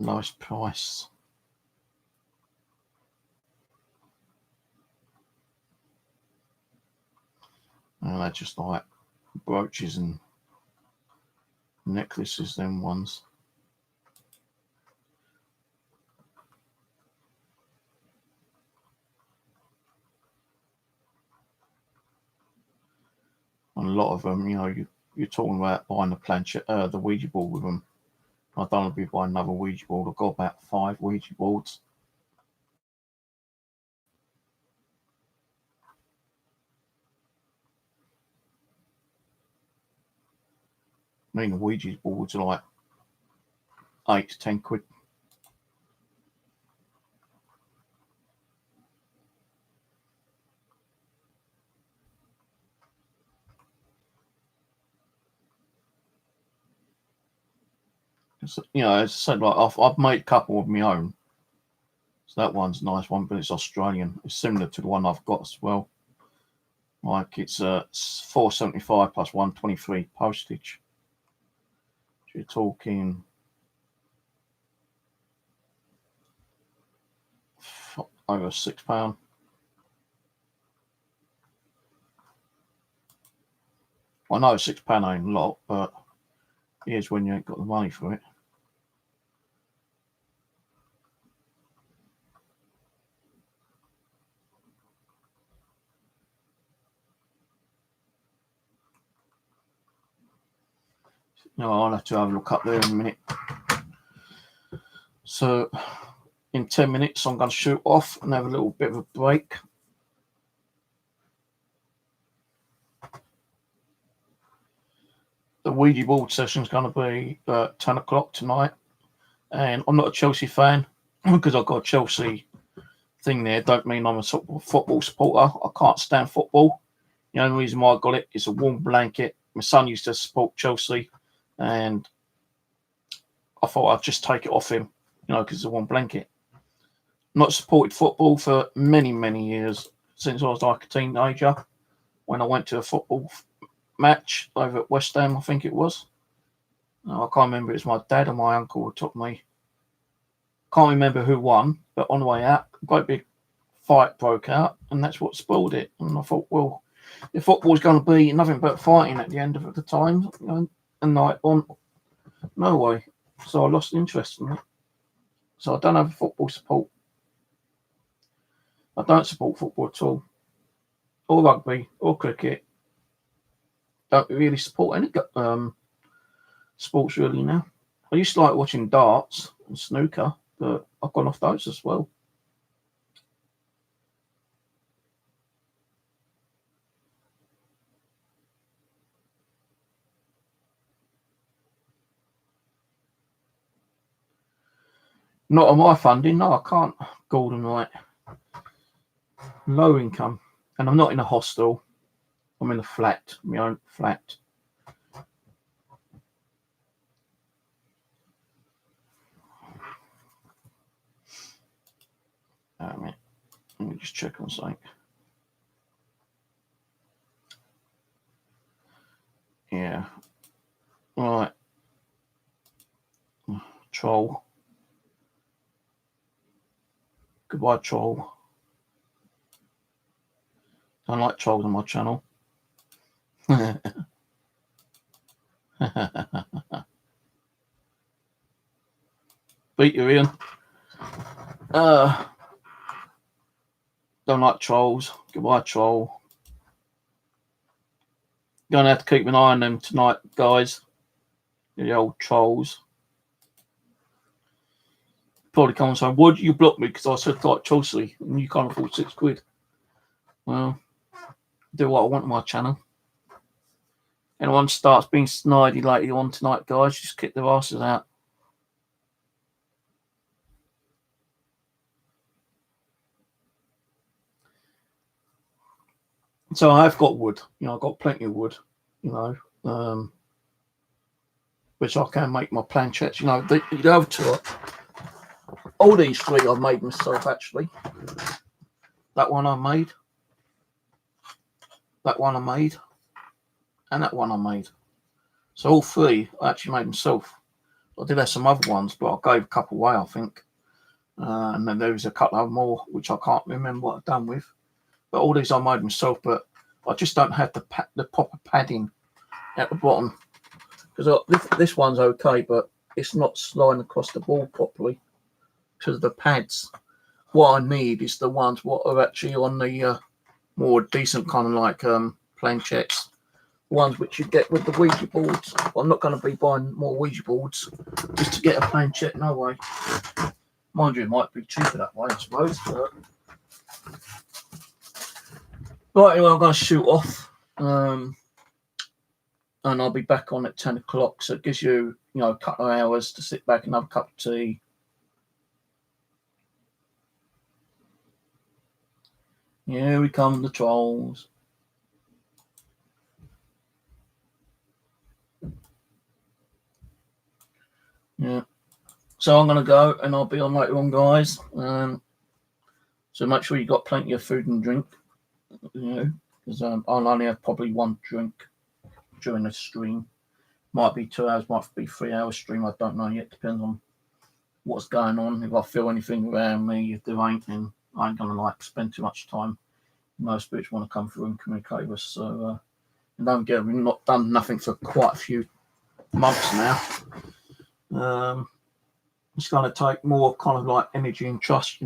lowest price. And they're just like brooches and necklaces, them ones. And a lot of them, you're talking about buying the planchette, the Ouija board with them. I don't want to be buying another Ouija board. I've got about 5 Ouija boards. I mean, the Ouija boards are like £8 to £10. So, as I said, like I've made a couple of my own. So that one's a nice one, but it's Australian. It's similar to the one I've got as well. Like it's £4.75 plus £1.23 postage. So you're talking over £6. I know £6 ain't a lot, but here's when you ain't got the money for it. No, I'll have to have a look up there in a minute. So in 10 minutes, I'm going to shoot off and have a little bit of a break. The Ouija board session is going to be 10 o'clock tonight. And I'm not a Chelsea fan because I've got a Chelsea thing there. Don't mean I'm a football supporter. I can't stand football. The only reason why I got it is a warm blanket my son used to support Chelsea, and I thought I'd just take it off him, because it's a one blanket. Not supported football for many, many years, since I was like a teenager, when I went to a football match over at West Ham, I think it was. I can't remember, it was my dad and my uncle who took me. Can't remember who won, but on the way out, a great big fight broke out, and that's what spoiled it. And I thought, well, if football's going to be nothing but fighting at the end of the time, and night on, no way. So I lost interest in it. So I don't have football support. I don't support football at all, or rugby, or cricket. Don't really support any sports really now. I used to like watching darts and snooker, but I've gone off those as well. Not on my funding, no, I can't. Golden right. Low income, and I'm not in a hostel. I'm in a flat, my own flat. Let me just check on something. Yeah. Right. Troll. Goodbye, troll. I like trolls on my channel. Beat you, Ian. Don't like trolls. Goodbye, troll. Gonna have to keep an eye on them tonight, guys. The old trolls. Probably come and say, why did you block me? Because I said like Chelsea and you can't afford £6. Well, do what I want on my channel. Anyone starts being snidey later on tonight, guys, just kick their asses out. So I've got wood, I've got plenty of wood, which I can make my planchettes, the other two. All these three I made myself, actually. That one I made. That one I made. And that one I made. So all three I actually made myself. I did have some other ones, but I gave a couple away, I think. And then there was a couple of more, which I can't remember what I've done with. But all these I made myself, but I just don't have the proper padding at the bottom. Because this one's okay, but it's not sliding across the ball properly because of the pads. What I need is the ones what are actually on the more decent kind of like planchettes. Ones which you get with the Ouija boards. I'm not going to be buying more Ouija boards just to get a planchette, no way. Mind you, it might be cheaper that way, I suppose. But... Right, anyway, I'm going to shoot off. And I'll be back on at 10 o'clock. So it gives you, a couple of hours to sit back and have a cup of tea. Here we come, the trolls. Yeah. So I'm going to go and I'll be on later on, guys. So make sure you got plenty of food and drink. Because I'll only have probably one drink during the stream. Might be 2 hours, might be 3 hours stream. I don't know yet. Depends on what's going on. If I feel anything around me, if there ain't, then I ain't going to spend too much time. Most spirits want to come through and communicate with us. So don't get, we've not done nothing for quite a few months now. It's going to take more kind of like energy and trust,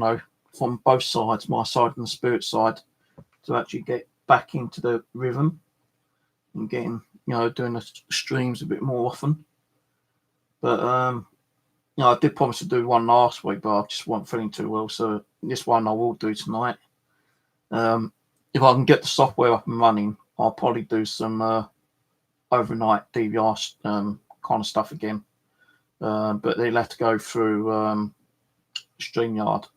from both sides, my side and the spirit side, to actually get back into the rhythm and getting, doing the streams a bit more often. But, I did promise to do one last week, but I just wasn't feeling too well. So this one I will do tonight. If I can get the software up and running, I'll probably do some overnight DVR kind of stuff again. But they'll have to go through StreamYard,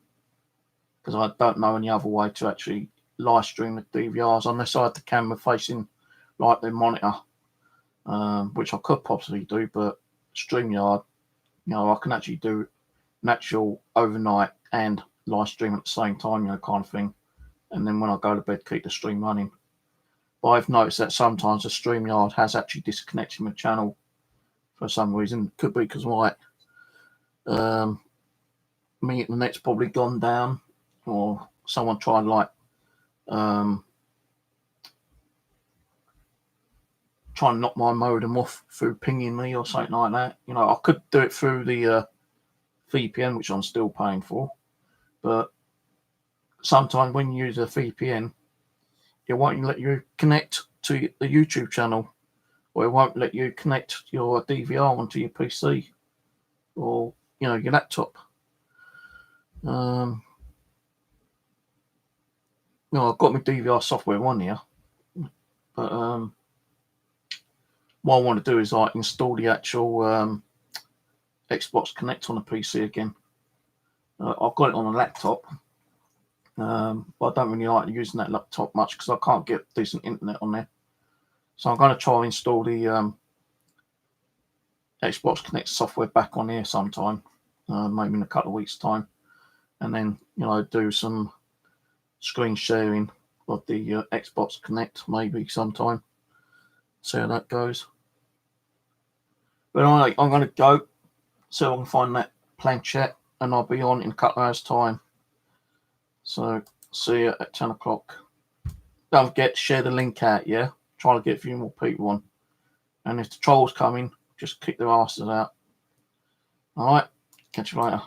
because I don't know any other way to actually live stream the DVRs unless I had the camera facing like the monitor. which I could possibly do, but StreamYard, I can actually do an actual overnight and live stream at the same time, kind of thing. And then when I go to bed, keep the stream running. But I've noticed that sometimes the StreamYard has actually disconnected my channel for some reason. Could be because my me internet's probably gone down, or someone tried trying to knock my modem off through pinging me or something like that. I could do it through the VPN, which I'm still paying for, but sometimes when you use a VPN, it won't let you connect to the YouTube channel, or it won't let you connect your DVR onto your PC or your laptop. I've got my DVR software on here, but what I want to do is install the actual Xbox Connect on the PC again. I've got it on a laptop, but I don't really like using that laptop much because I can't get decent internet on there. So I'm going to try and install the Xbox Connect software back on here sometime, maybe in a couple of weeks' time, and then do some screen sharing of the Xbox Connect maybe sometime. See how that goes. But anyway, I'm going to go so I can find that planchette, and I'll be on in a couple of hours' time. So see you at 10 o'clock. Don't forget to share the link out, yeah? Trying to get a few more people on. And if the trolls come in, just kick their asses out. Alright, catch you later.